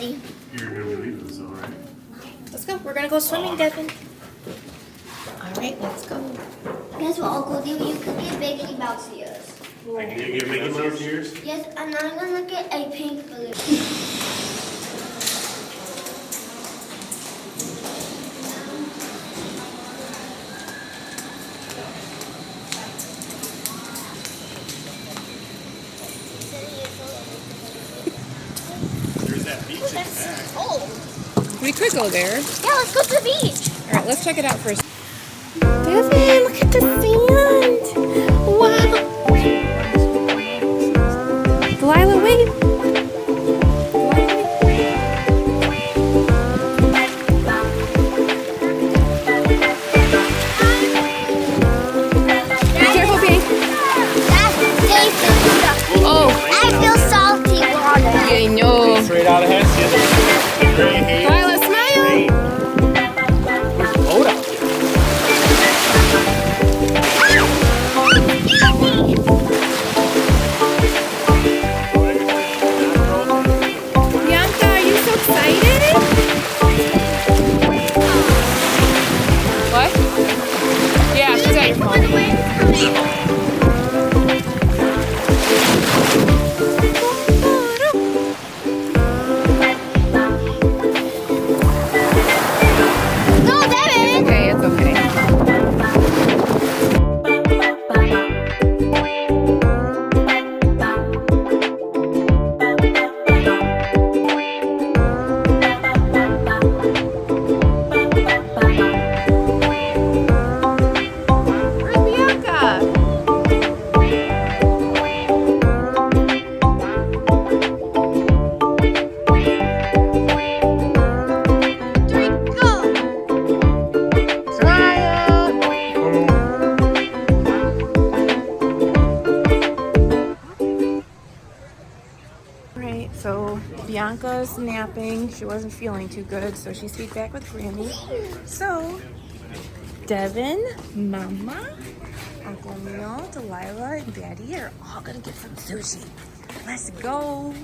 ready. You're gonna leave us, all right? Let's go. We're gonna go swimming, Devin. All right, let's go. Guess what, Uncle D? You could get Mickey Mouse ears. I can get Mickey Mouse ears? Yes, and I'm gonna get a pink balloon. There's that beach in the back. We could go there. Yeah, let's go to the beach. All right, let's check it out first. Devin, look at the sand. Wow. Delilah, wait. Be careful, Bink. That's tasty stuff. Oh, I feel salty water. I know. Straight out ahead, see the great haze. Delilah, smile. Boat out Bianca, are you so excited? What? Yeah, she's at your phone. No, Devin. Okay, it's okay. Where's Bianca? Right, so Bianca's napping. She wasn't feeling too good, so she stayed back with Grammy. So, Devin, Mama, Uncle Neil, Delilah, and Daddy are all gonna get some sushi. Let's go.